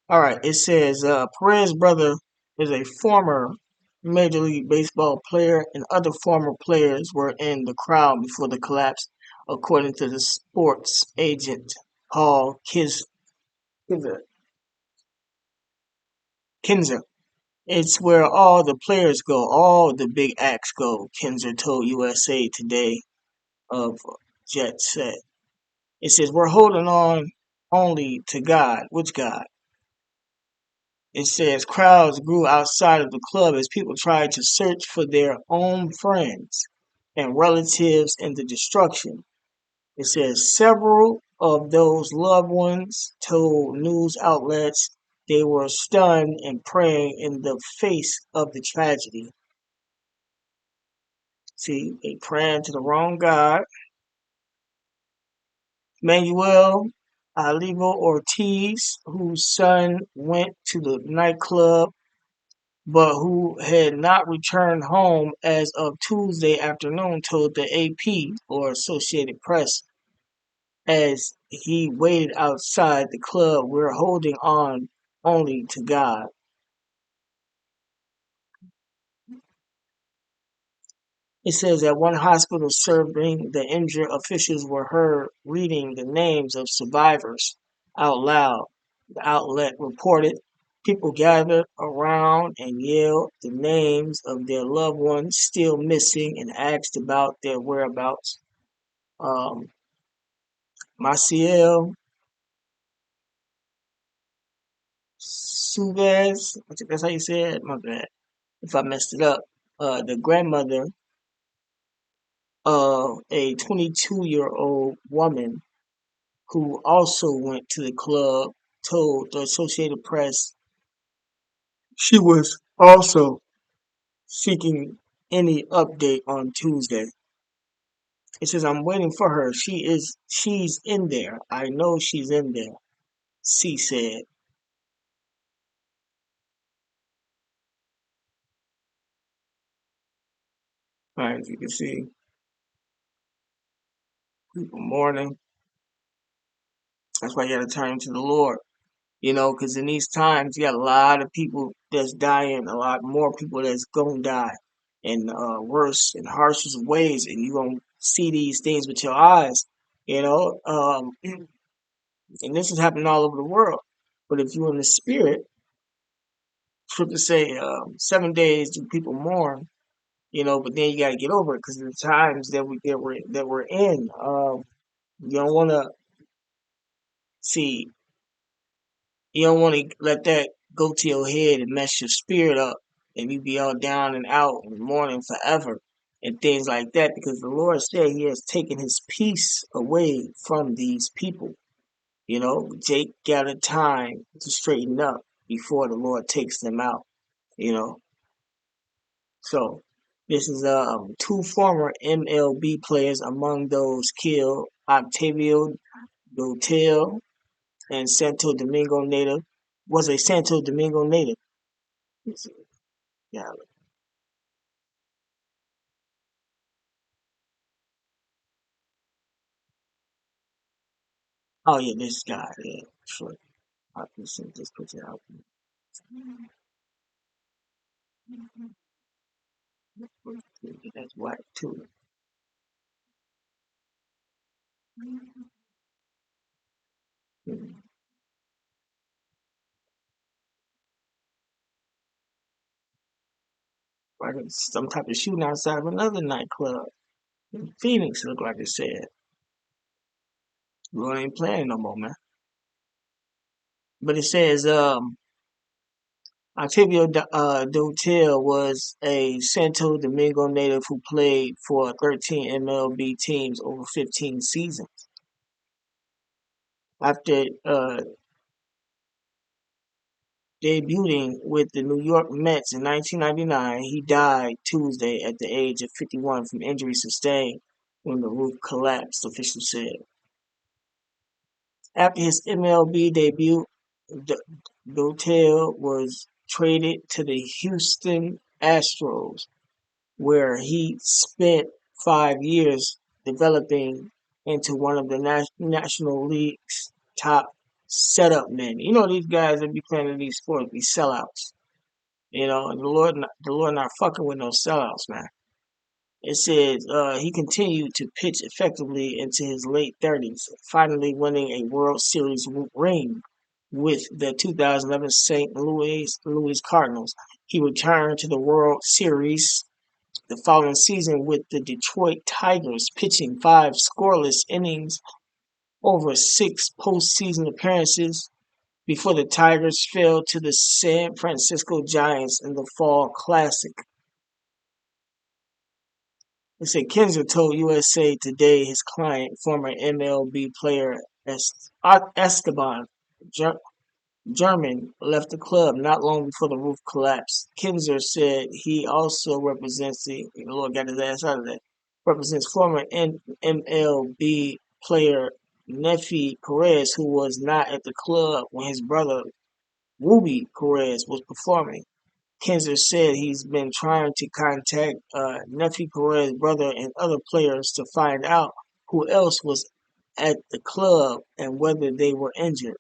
All right, it says Perez's brother is a former Major League Baseball player, and other former players were in the crowd before the collapse, according to the sports agent Paul Kinzer. Kinzer. It's where all the players go, all the big acts go, Kinzer told USA Today of Jet Set. It says, we're holding on only to God. Which God? It says crowds grew outside of the club as people tried to search for their own friends and relatives in the destruction. It says several of those loved ones told news outlets they were stunned and praying in the face of the tragedy. See, they praying to the wrong God. Manuel Olivo Ortiz, whose son went to the nightclub but who had not returned home as of Tuesday afternoon, told the AP or Associated Press as he waited outside the club. We're holding on only to God. It says at one hospital serving the injured, officials were heard reading the names of survivors out loud. The outlet reported people gathered around and yelled the names of their loved ones still missing and asked about their whereabouts. Um, Maciel Suarez, I think that's how you say it. My bad if I messed it up. The grandmother of a 22-year-old woman who also went to the club, told the Associated Press she was also seeking any update on Tuesday. It says, I'm waiting for her. She's in there. I know she's in there, C said. All right, as you can see, people mourning. That's why you got to turn to the Lord. Because in these times, you got a lot of people that's dying, a lot more people that's going to die in worse and harshest ways, and you're going to see these things with your eyes, you know. And this is happening all over the world. But if you're in the spirit, scripture say 7 days do people mourn, but then you got to get over it because of the times that we're in. You don't want to see You don't want to let that go to your head and mess your spirit up, and you be all down and out and mourning forever and things like that, because the Lord said He has taken His peace away from these people. Jake got a time to straighten up before the Lord takes them out. You know, so this is two former MLB players among those killed: Octavio Dotel and Santo Domingo native was a Santo Domingo native. Yeah. Oh yeah, this guy. Yeah, sure. I can send this picture out. That's white too. Like it's some type of shooting outside of another nightclub in Phoenix. Look like it said. We ain't playing no more, man. But it says Octavio Dotel was a Santo Domingo native who played for 13 MLB teams over 15 seasons. After debuting with the New York Mets in 1999, he died Tuesday at the age of 51 from injuries sustained when the roof collapsed, officials said. After his MLB debut, Dotel was traded to the Houston Astros, where he spent 5 years developing into one of the National League's top set up men. You know these guys that be playing in these sports be sellouts. You know, and the Lord not fucking with no sellouts, man. It says he continued to pitch effectively into his late 30s, finally winning a World Series ring with the 2011 St. Louis Cardinals. He returned to the World Series the following season with the Detroit Tigers, pitching 5 scoreless innings over 6 postseason appearances before the Tigers fell to the San Francisco Giants in the Fall Classic. It said Kinzer told USA Today his client, former MLB player Esteban German, left the club not long before the roof collapsed. Kinzer said he also represents the Lord got his ass out of that. Represents former MLB player Nefi Perez, who was not at the club when his brother Ruby Perez was performing. Kinzer said he's been trying to contact Nefi Perez's brother and other players to find out who else was at the club and whether they were injured.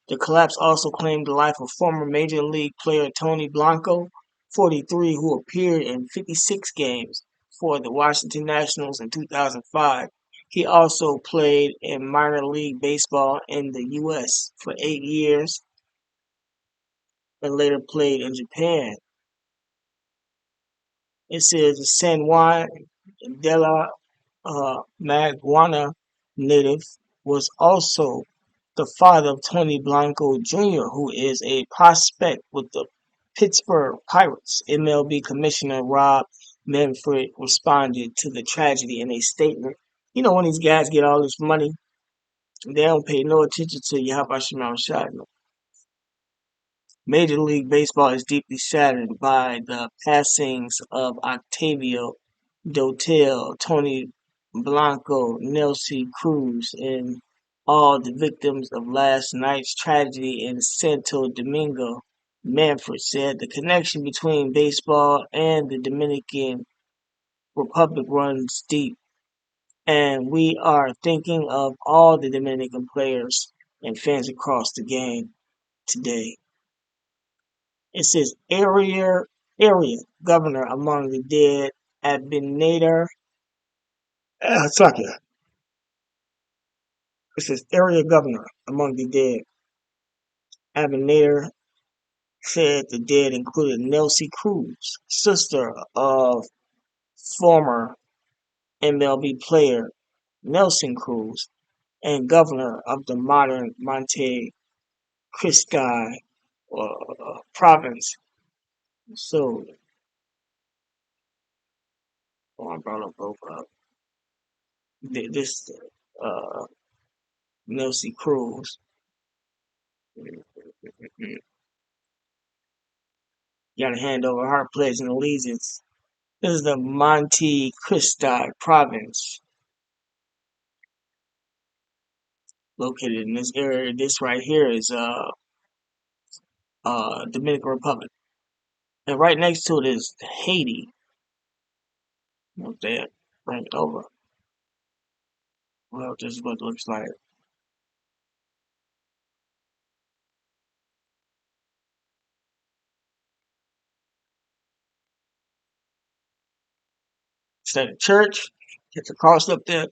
The collapse also claimed the life of former Major League player Tony Blanco, 43, who appeared in 56 games for the Washington Nationals in 2005. He also played in minor league baseball in the U.S. for 8 years and later played in Japan. It says the San Juan de la Maguana native was also the father of Tony Blanco Jr., who is a prospect with the Pittsburgh Pirates. MLB Commissioner Rob Manfred responded to the tragedy in a statement. You know, when these guys get all this money, they don't pay no attention to you. How about Shimon Shad? Major League Baseball is deeply saddened by the passings of Octavio Dotel, Tony Blanco, Nelson Cruz, and all the victims of last night's tragedy in Santo Domingo. Manfred said the connection between baseball and the Dominican Republic runs deep, and we are thinking of all the Dominican players and fans across the game today. It says area governor among the dead, Abinader. Sorry. It says area governor among the dead. Abinader said the dead included Nelsie Cruz, sister of former MLB player Nelson Cruz, and governor of the modern Monte Cristi province. So, I brought them both up. This Nelsie Cruz. Got to hand over her pledge and allegiance. This is the Monte Cristi province, located in this area. This right here is Dominican Republic, and right next to it is Haiti. Up there, bring it over. Well, this is what it looks like. Instead of church, get the cross up there.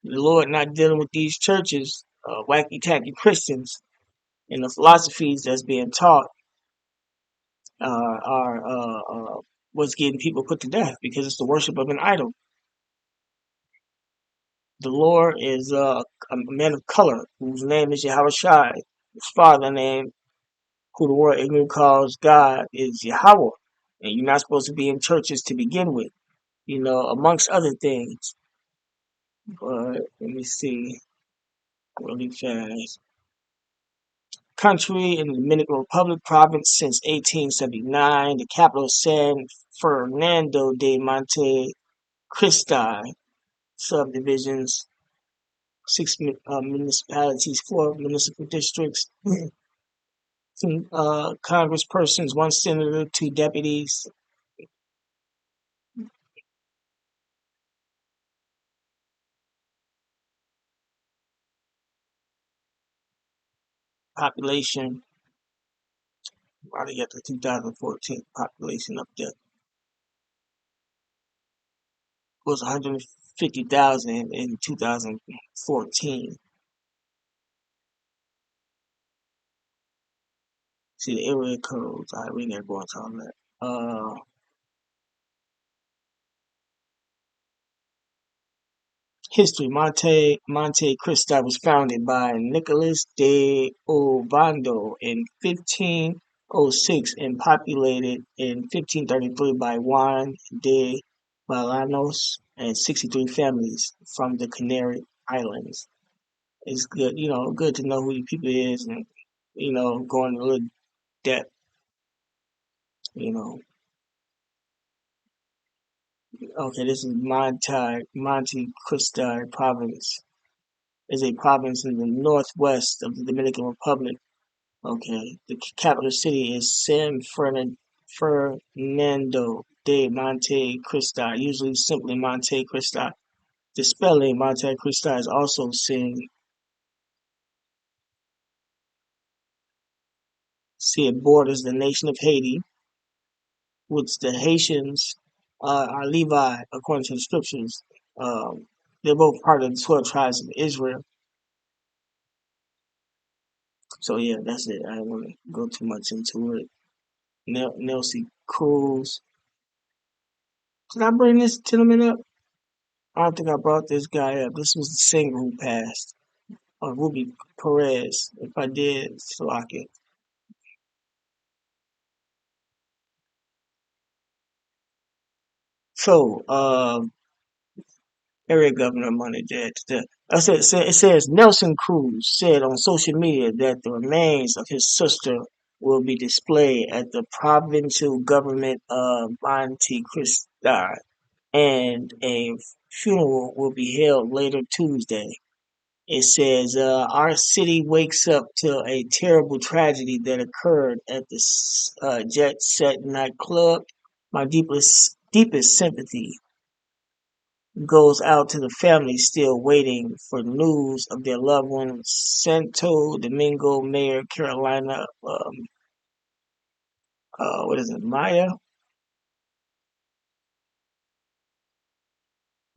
The Lord not dealing with these churches, wacky tacky Christians, and the philosophies that's being taught are what's getting people put to death because it's the worship of an idol. The Lord is a man of color whose name is Yahweh Shai. His father name, who the world ignorant calls God, is Yahweh. And you're not supposed to be in churches to begin with, you know, amongst other things. But let me see really fast. Country in the Dominican Republic province since 1879. The capital San Fernando de Monte Cristi. Subdivisions. 6 municipalities, 4 municipal districts. Some congresspersons, 1 senator, 2 deputies. Population, why they got the 2014 population up there? It was 150,000 in 2014. See the area codes. All right, we ain't gotta go into all that. History. Monte Cristi was founded by Nicolas de Ovando in 1506 and populated in 1533 by Juan de Bolanos and 63 families from the Canary Islands. It's good, good to know who your people is and, going a little depth, you know. Okay, this is Monte Cristi province. Is a province in the northwest of the Dominican Republic. Okay, the capital city is Fernando de Monte Cristi, usually simply Monte Cristi. The spelling Monte Cristi is also seen. See, it borders the nation of Haiti, which the Haitians are Levi, according to the scriptures. They're both part of the 12 tribes of Israel. So yeah, that's it. I don't want to go too much into it. Nelson Cruz. Did I bring this gentleman up? I don't think I brought this guy up. This was the singer who passed. Ruby Perez. If I did, so I can. So, area governor money dead. It says Nelson Cruz said on social media that the remains of his sister will be displayed at the provincial government of Monte Cristi, and a funeral will be held later Tuesday. It says, our city wakes up to a terrible tragedy that occurred at the Jet Set nightclub. My deepest sympathy goes out to the families still waiting for news of their loved one, Santo Domingo Mayor Carolina, what is it, Maya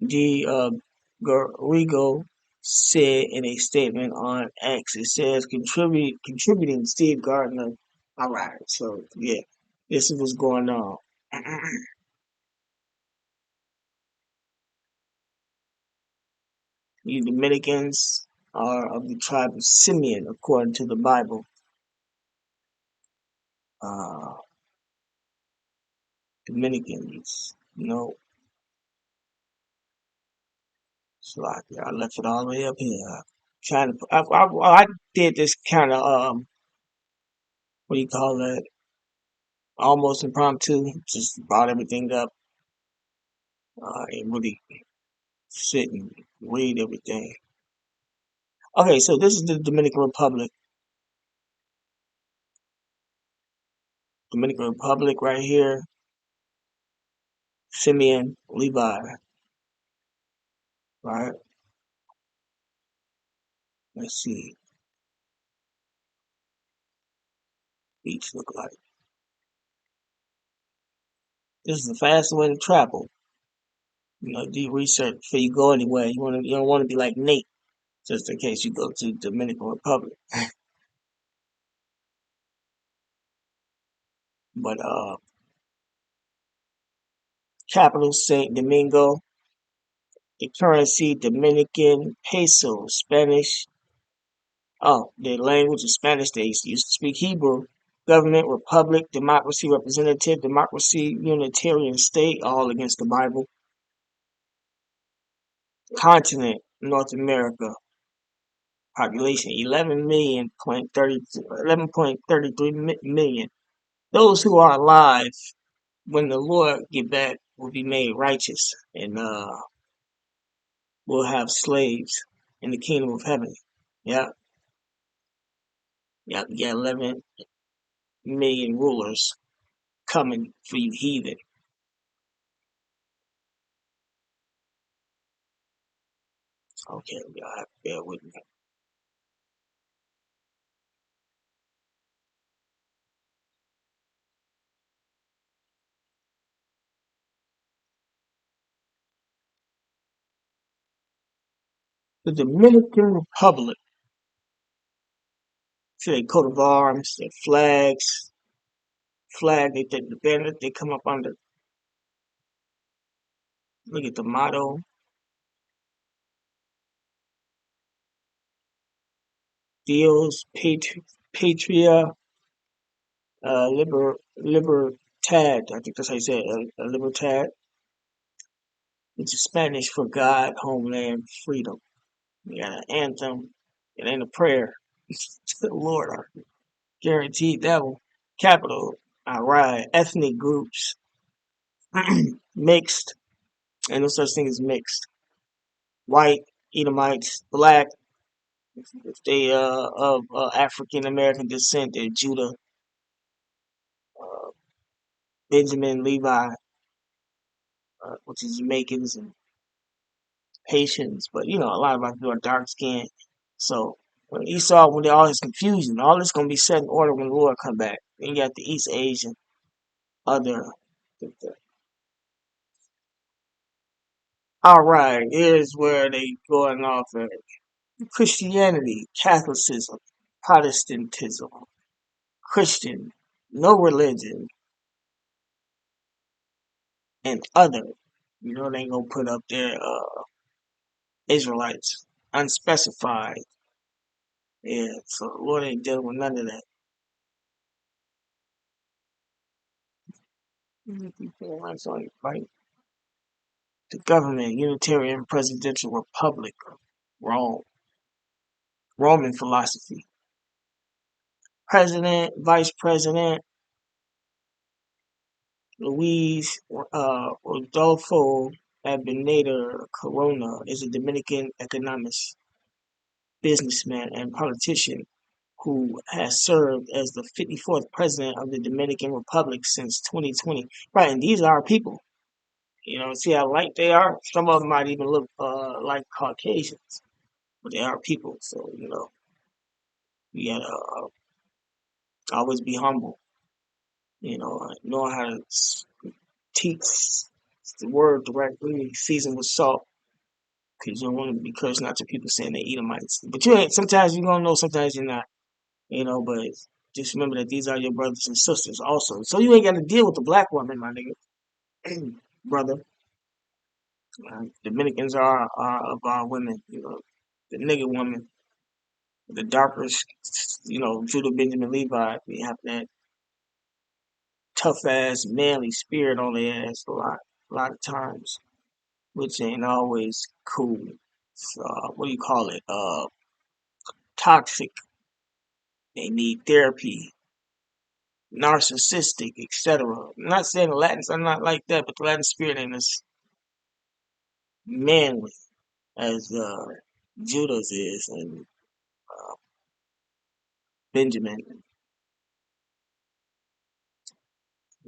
D. Garrigo said in a statement on X. It says contributing Steve Gardner. All right, so yeah, this is what's going on. You Dominicans are of the tribe of Simeon, according to the Bible. Uh, Dominicans, so I left it all the way up here. Trying to, I did this kind of what do you call that? Almost impromptu. Just brought everything up. And really sit and read everything. Okay, so this is the Dominican Republic. Dominican Republic right here. Simeon Levi. Right? Let's see. Beach look like. This is the fastest way to travel. Do your research before you go anywhere. You don't want to be like Nate, just in case you go to Dominican Republic. But capital Saint Domingo. The currency Dominican peso. Spanish. Oh, the language is Spanish. They used to speak Hebrew. Government, republic, democracy, representative, democracy, unitarian state, all against the Bible. Continent, North America. Population, 11.33 million. Those who are alive when the Lord get back will be made righteous and will have slaves in the kingdom of heaven. Yeah, yeah, you got 11 million rulers coming for you heathen. Okay, y'all have to bear with me. The Dominican Republic. See their coat of arms, their flag, the banner they come up under. Look at the motto. Dios Patria Libertad. I think that's how you say it. Libertad. Which is Spanish for God, homeland, freedom. We got an anthem. It ain't a prayer. Lord, I guaranteed that one. Capital. All right. Ethnic groups. Mixed. And no such thing as mixed. White, Edomites, black. If they of African American descent, they're Judah, uh, Benjamin, Levi, which is Jamaicans and Haitians. But you know, a lot of our people are dark skinned. So when Esau, when all this confusion, all this gonna be set in order when the Lord come back. Then you got the East Asian, other. All right, here's where they going off at. Christianity, Catholicism, Protestantism, Christian, no religion, and other. You know, they ain't gonna put up there Israelites, unspecified. Yeah, so the Lord ain't dealing with none of that. Right? The government, Unitarian Presidential Republic, Rome, Roman philosophy. President, Vice President, Luis Rodolfo Abinader Corona is a Dominican economist, businessman, and politician who has served as the 54th president of the Dominican Republic since 2020. Right, and these are our people. You know, see how light they are? Some of them might even look like Caucasians, but they are people. So, you know, you gotta always be humble. You know how to teach the word directly, season with salt, because you don't want to be cursing out to people saying they Edomites. But you ain't. Sometimes you're gonna know, sometimes you're not. You know, but just remember that these are your brothers and sisters also. So you ain't got to deal with the black woman, my nigga, brother. Dominicans are of our women. You know, the nigga woman, the darker, Judah Benjamin Levi. We have that tough ass, manly spirit on their ass a lot of times, which ain't always cool. So, what do you call it? Toxic. They need therapy, narcissistic, etc. I'm not saying the Latins are not like that, but the Latin spirit ain't as manly as Judah's is and Benjamin,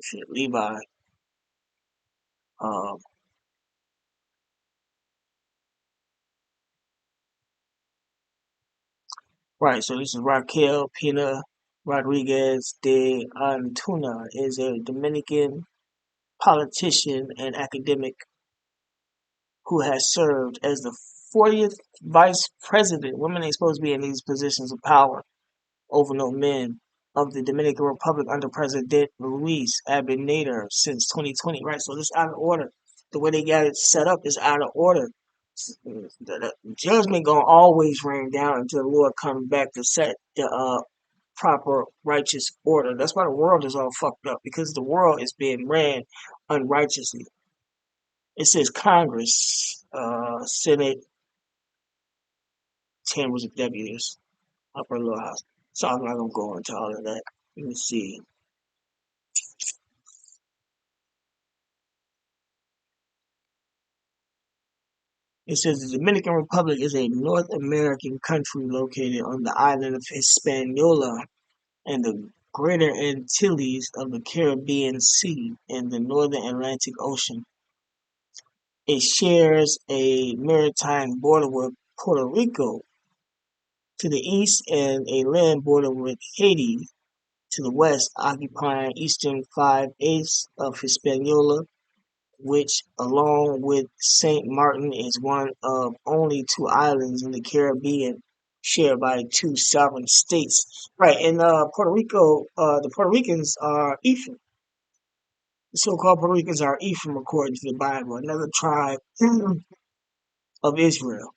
shit, Levi. Um, right, so this is Raquel Pina Rodriguez de Antuna is a Dominican politician and academic who has served as the 40th vice president. Women ain't supposed to be in these positions of power over no men of the Dominican Republic under President Luis Abinader since 2020. Right, so this out of order. The way they got it set up is out of order. The judgment gonna always rain down until the Lord comes back to set the proper righteous order. That's why the world is all fucked up, because the world is being ran unrighteously. It says Congress, Senate, chambers of deputies, upper lower house. So I'm not gonna go into all of that. Let me see. It says the Dominican Republic is a North American country located on the island of Hispaniola and the Greater Antilles of the Caribbean Sea and the Northern Atlantic Ocean. It shares a maritime border with Puerto Rico to the east and a land border with Haiti to the west, occupying eastern 5/8 of Hispaniola which, along with Saint Martin, is one of only two islands in the Caribbean shared by two sovereign states. Right, and Puerto Rico, the Puerto Ricans are Ephraim. The so-called Puerto Ricans are Ephraim according to the Bible, another tribe of Israel.